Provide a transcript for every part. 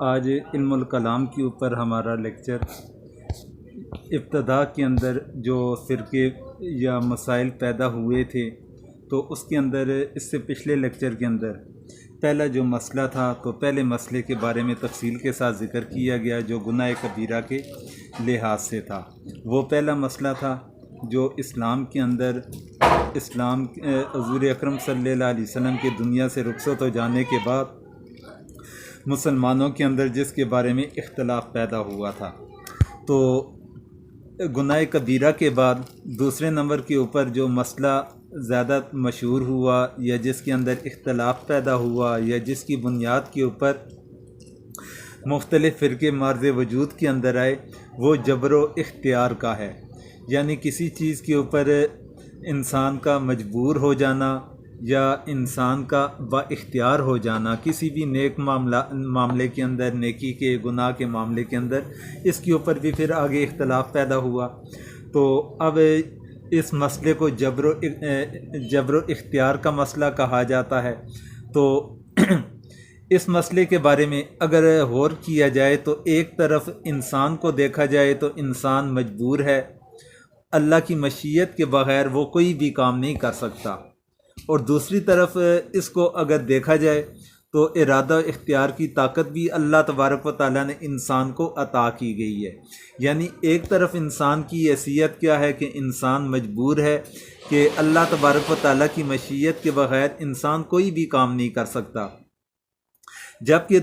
آج علم الکلام کے اوپر ہمارا لیکچر ابتدا کے اندر جو فرقے یا مسائل پیدا ہوئے تھے تو اس کے اندر اس سے پچھلے لیکچر کے اندر پہلا جو مسئلہ تھا تو پہلے مسئلے کے بارے میں تفصیل کے ساتھ ذکر کیا گیا جو گناہ کبیرہ کے لحاظ سے تھا۔ وہ پہلا مسئلہ تھا جو اسلام کے اندر حضور اکرم صلی اللہ علیہ وسلم کے دنیا سے رخصت ہو جانے کے بعد مسلمانوں کے اندر جس کے بارے میں اختلاف پیدا ہوا تھا۔ تو گناہ کبیرہ کے بعد دوسرے نمبر کے اوپر جو مسئلہ زیادہ مشہور ہوا یا جس کے اندر اختلاف پیدا ہوا یا جس کی بنیاد کے اوپر مختلف فرقے مارز وجود کے اندر آئے وہ جبر و اختیار کا ہے، یعنی کسی چیز کے اوپر انسان کا مجبور ہو جانا یا انسان کا با اختیار ہو جانا کسی بھی نیک معاملے کے اندر، نیکی کے گناہ کے معاملے کے اندر، اس کے اوپر بھی پھر آگے اختلاف پیدا ہوا۔ تو اب اس مسئلے کو جبر و اختیار کا مسئلہ کہا جاتا ہے۔ تو اس مسئلے کے بارے میں اگر غور کیا جائے تو ایک طرف انسان کو دیکھا جائے تو انسان مجبور ہے، اللہ کی مشیت کے بغیر وہ کوئی بھی کام نہیں کر سکتا، اور دوسری طرف اس کو اگر دیکھا جائے تو ارادہ و اختیار کی طاقت بھی اللہ تبارک و تعالیٰ نے انسان کو عطا کی گئی ہے۔ یعنی ایک طرف انسان کی حیثیت کیا ہے کہ انسان مجبور ہے کہ اللہ تبارک و تعالیٰ کی مشیت کے بغیر انسان کوئی بھی کام نہیں کر سکتا، جبکہ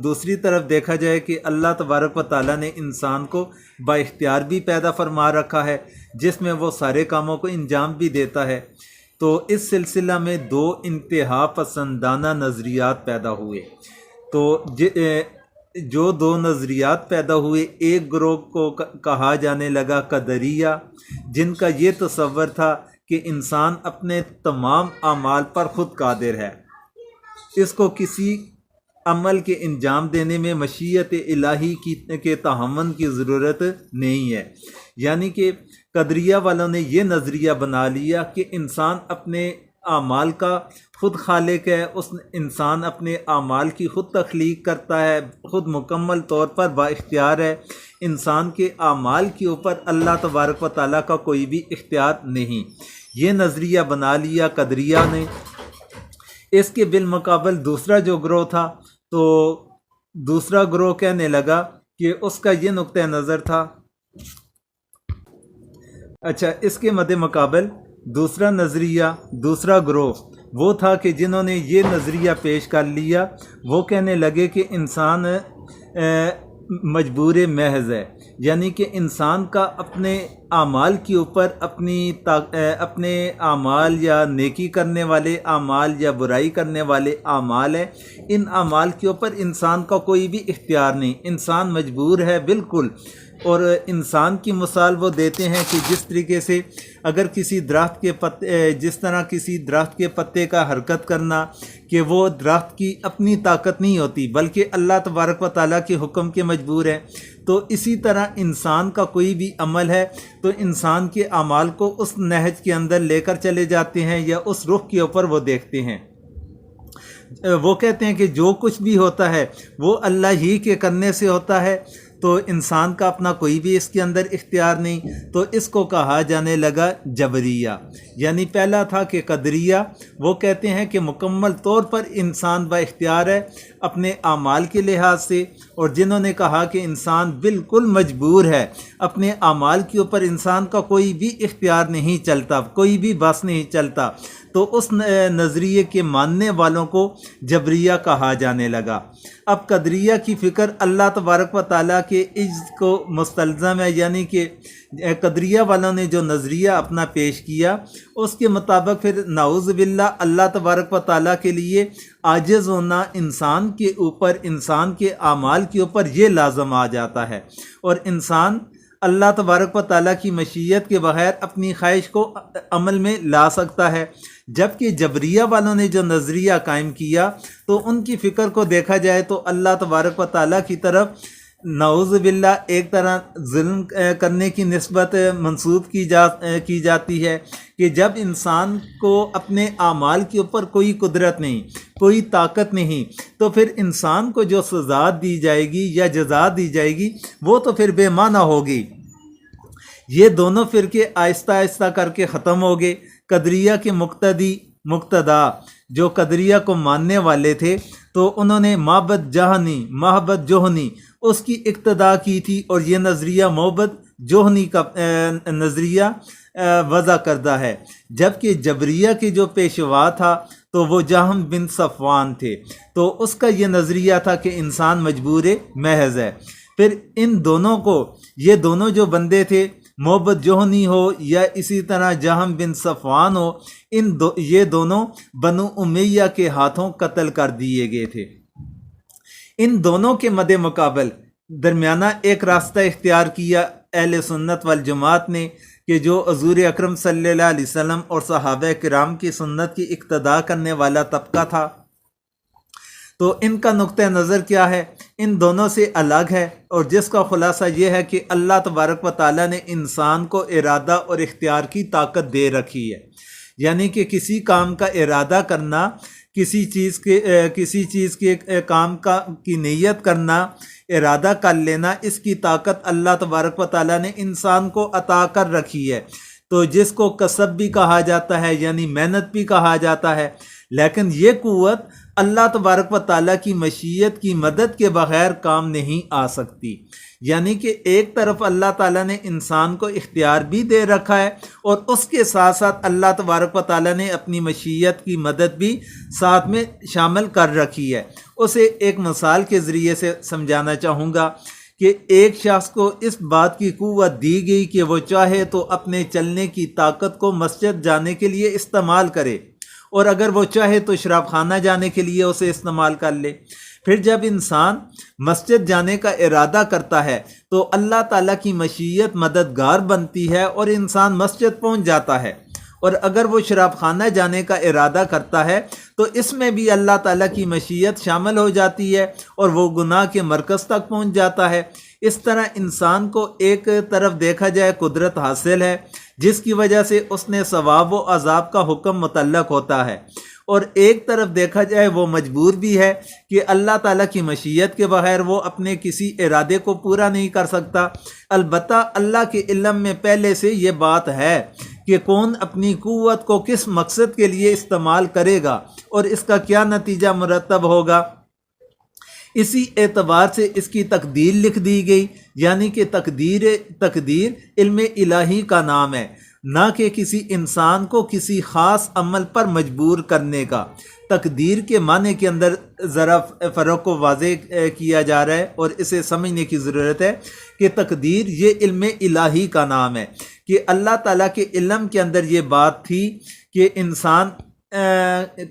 دوسری طرف دیکھا جائے کہ اللہ تبارک و تعالیٰ نے انسان کو با اختیار بھی پیدا فرما رکھا ہے جس میں وہ سارے کاموں کو انجام بھی دیتا ہے۔ تو اس سلسلہ میں دو انتہا پسندانہ نظریات پیدا ہوئے۔ تو جو دو نظریات پیدا ہوئے، ایک گروہ کو کہا جانے لگا قدریہ، جن کا یہ تصور تھا کہ انسان اپنے تمام اعمال پر خود قادر ہے، اس کو کسی عمل کے انجام دینے میں مشیت الہی کے تعاون کی ضرورت نہیں ہے۔ یعنی کہ قدریہ والوں نے یہ نظریہ بنا لیا کہ انسان اپنے اعمال کا خود خالق ہے، انسان اپنے اعمال کی خود تخلیق کرتا ہے، خود مکمل طور پر با اختیار ہے، انسان کے اعمال کے اوپر اللہ تبارک و تعالیٰ کا کوئی بھی اختیار نہیں۔ یہ نظریہ بنا لیا قدریہ نے۔ اس کے بالمقابل دوسرا جو گروہ تھا، تو دوسرا گروہ کہنے لگا کہ اس کا یہ نقطہ نظر تھا، اس کے مد مقابل دوسرا نظریہ، دوسرا گروہ وہ تھا کہ جنہوں نے یہ نظریہ پیش کر لیا، وہ کہنے لگے کہ انسان مجبور محض ہے، یعنی کہ انسان کا اپنے اعمال کے اوپر اپنے اعمال یا نیکی کرنے والے اعمال یا برائی کرنے والے اعمال ہیں، ان اعمال کے اوپر انسان کا کوئی بھی اختیار نہیں، انسان مجبور ہے بالکل۔ اور انسان کی مثال وہ دیتے ہیں کہ جس طریقے سے اگر کسی درخت کے جس طرح کسی درخت کے پتے کا حرکت کرنا کہ وہ درخت کی اپنی طاقت نہیں ہوتی بلکہ اللہ تبارک و تعالیٰ کے حکم کے مجبور ہے، تو اسی طرح انسان کا کوئی بھی عمل ہے تو انسان کے اعمال کو اس نہج کے اندر لے کر چلے جاتے ہیں یا اس رخ کے اوپر وہ دیکھتے ہیں۔ وہ کہتے ہیں کہ جو کچھ بھی ہوتا ہے وہ اللہ ہی کے کرنے سے ہوتا ہے، تو انسان کا اپنا کوئی بھی اس کے اندر اختیار نہیں۔ تو اس کو کہا جانے لگا جبریہ۔ یعنی پہلا تھا کہ قدریہ، وہ کہتے ہیں کہ مکمل طور پر انسان با اختیار ہے اپنے اعمال کے لحاظ سے، اور جنہوں نے کہا کہ انسان بالکل مجبور ہے، اپنے اعمال کے اوپر انسان کا کوئی بھی اختیار نہیں چلتا، کوئی بھی بس نہیں چلتا، تو اس نظریے کے ماننے والوں کو جبریہ کہا جانے لگا۔ اب قدریہ کی فکر اللہ تبارک و تعالیٰ کے عجز کو مستلزم ہے، یعنی کہ قدریہ والوں نے جو نظریہ اپنا پیش کیا اس کے مطابق پھر نعوذ باللہ اللہ تبارک و تعالیٰ کے لیے عاجز ہونا انسان کے اوپر، انسان کے اعمال کے اوپر یہ لازم آ جاتا ہے، اور انسان اللہ تبارک و تعالیٰ کی مشیت کے بغیر اپنی خواہش کو عمل میں لا سکتا ہے۔ جبکہ جبریہ والوں نے جو نظریہ قائم کیا تو ان کی فکر کو دیکھا جائے تو اللہ تبارک و تعالیٰ کی طرف نعوذ باللہ ایک طرح ظلم کرنے کی نسبت منسوب کی جاتی ہے کہ جب انسان کو اپنے اعمال کے اوپر کوئی قدرت نہیں، کوئی طاقت نہیں، تو پھر انسان کو جو سزا دی جائے گی یا جزا دی جائے گی وہ تو پھر بے معنی ہوگی۔ یہ دونوں فرقے آہستہ آہستہ کر کے ختم ہو گئے۔ قدریہ کے مقتدا جو قدریہ کو ماننے والے تھے تو انہوں نے محبت جوہنی اس کی اقتدا کی تھی، اور یہ نظریہ محبت جوہنی کا نظریہ وضع کردہ ہے۔ جبکہ جبریہ کے جو پیشوا تھا تو وہ جہم بن صفوان تھے، تو اس کا یہ نظریہ تھا کہ انسان مجبور محض ہے۔ پھر ان دونوں کو، یہ دونوں جو بندے تھے، محبت جوہنی ہو یا اسی طرح جہم بن صفوان ہو، یہ دونوں بنو امیہ کے ہاتھوں قتل کر دیے گئے تھے۔ ان دونوں کے مد مقابل درمیانہ ایک راستہ اختیار کیا اہل سنت والجماعت نے، کہ جو حضور اکرم صلی اللہ علیہ وسلم اور صحابہ کرام کی سنت کی اقتداء کرنے والا طبقہ تھا۔ تو ان کا نقطہ نظر کیا ہے؟ ان دونوں سے الگ ہے، اور جس کا خلاصہ یہ ہے کہ اللہ تبارک و تعالیٰ نے انسان کو ارادہ اور اختیار کی طاقت دے رکھی ہے، یعنی کہ کسی کام کا ارادہ کرنا، کسی چیز کے کام کی نیت کرنا، ارادہ کر لینا، اس کی طاقت اللہ تبارک و تعالیٰ نے انسان کو عطا کر رکھی ہے۔ تو جس کو کسب بھی کہا جاتا ہے، یعنی محنت بھی کہا جاتا ہے، لیکن یہ قوت اللہ تبارک و تعالیٰ کی مشیت کی مدد کے بغیر کام نہیں آ سکتی۔ یعنی کہ ایک طرف اللہ تعالیٰ نے انسان کو اختیار بھی دے رکھا ہے، اور اس کے ساتھ ساتھ اللہ تبارک و تعالیٰ نے اپنی مشیت کی مدد بھی ساتھ میں شامل کر رکھی ہے۔ اسے ایک مثال کے ذریعے سے سمجھانا چاہوں گا کہ ایک شخص کو اس بات کی قوت دی گئی کہ وہ چاہے تو اپنے چلنے کی طاقت کو مسجد جانے کے لیے استعمال کرے، اور اگر وہ چاہے تو شراب خانہ جانے کے لیے اسے استعمال کر لے۔ پھر جب انسان مسجد جانے کا ارادہ کرتا ہے تو اللہ تعالیٰ کی مشیت مددگار بنتی ہے اور انسان مسجد پہنچ جاتا ہے، اور اگر وہ شراب خانہ جانے کا ارادہ کرتا ہے تو اس میں بھی اللہ تعالیٰ کی مشیت شامل ہو جاتی ہے اور وہ گناہ کے مرکز تک پہنچ جاتا ہے۔ اس طرح انسان کو ایک طرف دیکھا جائے قدرت حاصل ہے، جس کی وجہ سے اس نے ثواب و عذاب کا حکم متعلق ہوتا ہے، اور ایک طرف دیکھا جائے وہ مجبور بھی ہے کہ اللہ تعالیٰ کی مشیت کے بغیر وہ اپنے کسی ارادے کو پورا نہیں کر سکتا۔ البتہ اللہ کے علم میں پہلے سے یہ بات ہے کہ کون اپنی قوت کو کس مقصد کے لیے استعمال کرے گا اور اس کا کیا نتیجہ مرتب ہوگا۔ اسی اعتبار سے اس کی تقدیر لکھ دی گئی، یعنی کہ تقدیر علم الہی کا نام ہے، نہ کہ کسی انسان کو کسی خاص عمل پر مجبور کرنے کا۔ تقدیر کے معنی کے اندر ذرا فرق کو واضح کیا جا رہا ہے، اور اسے سمجھنے کی ضرورت ہے کہ تقدیر یہ علم الہی کا نام ہے، کہ اللہ تعالیٰ کے علم کے اندر یہ بات تھی کہ انسان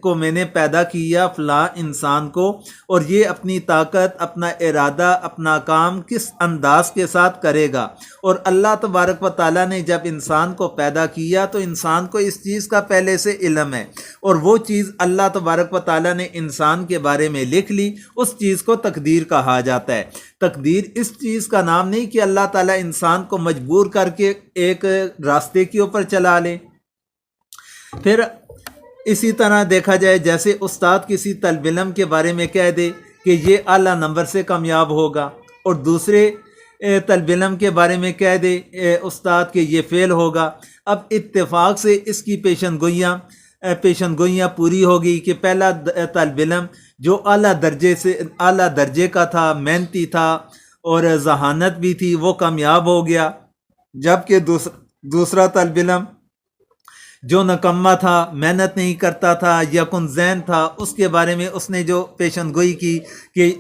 کو میں نے پیدا کیا، فلاں انسان کو، اور یہ اپنی طاقت، اپنا ارادہ، اپنا کام کس انداز کے ساتھ کرے گا۔ اور اللہ تبارک و تعالیٰ نے جب انسان کو پیدا کیا تو انسان کو اس چیز کا پہلے سے علم ہے، اور وہ چیز اللہ تبارک و تعالیٰ نے انسان کے بارے میں لکھ لی، اس چیز کو تقدیر کہا جاتا ہے۔ تقدیر اس چیز کا نام نہیں کہ اللہ تعالیٰ انسان کو مجبور کر کے ایک راستے کے اوپر چلا لے۔ پھر اسی طرح دیکھا جائے جیسے استاد کسی طالب علم کے بارے میں کہہ دے کہ یہ اعلیٰ نمبر سے کامیاب ہوگا، اور دوسرے طالب علم کے بارے میں کہہ دے استاد کہ یہ فیل ہوگا۔ اب اتفاق سے اس کی پیشن گوئیاں پوری ہو گئی کہ پہلا طالب علم جو اعلیٰ درجے کا تھا، محنتی تھا اور ذہانت بھی تھی، وہ کامیاب ہو گیا، جبکہ دوسرا طالب علم جو نکمہ تھا، محنت نہیں کرتا تھا، یکن ذہن تھا، اس کے بارے میں اس نے جو پیشن گوئی کی کہ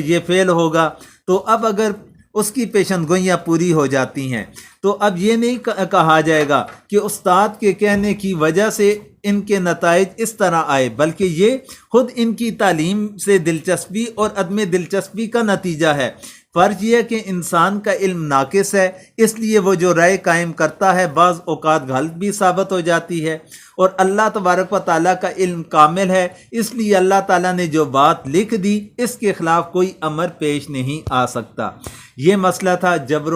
یہ فیل ہوگا۔ تو اب اگر اس کی پیشن گوئیاں پوری ہو جاتی ہیں۔ تو اب یہ نہیں کہا جائے گا کہ استاد کے کہنے کی وجہ سے ان کے نتائج اس طرح آئے، بلکہ یہ خود ان کی تعلیم سے دلچسپی اور عدم دلچسپی کا نتیجہ ہے۔ فرض یہ ہے کہ انسان کا علم ناقص ہے، اس لیے وہ جو رائے قائم کرتا ہے بعض اوقات غلط بھی ثابت ہو جاتی ہے، اور اللہ تبارک و تعالیٰ کا علم کامل ہے، اس لیے اللہ تعالیٰ نے جو بات لکھ دی اس کے خلاف کوئی امر پیش نہیں آ سکتا۔ یہ مسئلہ تھا جبر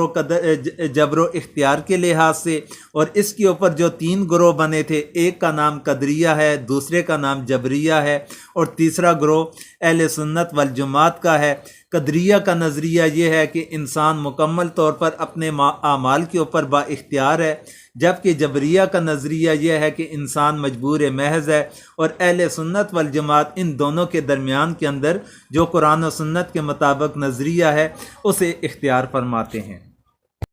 و اختیار کے لحاظ سے، اور اس کے اوپر جو 3 گروہ بنے تھے، ایک کا نام قدریہ ہے، دوسرے کا نام جبریہ ہے، اور تیسرا گروہ اہل سنت والجماعت کا ہے۔ قدریہ کا نظریہ یہ ہے کہ انسان مکمل طور پر اپنے اعمال کے اوپر با اختیار ہے، جبکہ جبریہ کا نظریہ یہ ہے کہ انسان مجبور محض ہے، اور اہل سنت والجماعت ان دونوں کے درمیان کے اندر جو قرآن و سنت کے مطابق نظریہ ہے اسے اختیار فرماتے ہیں۔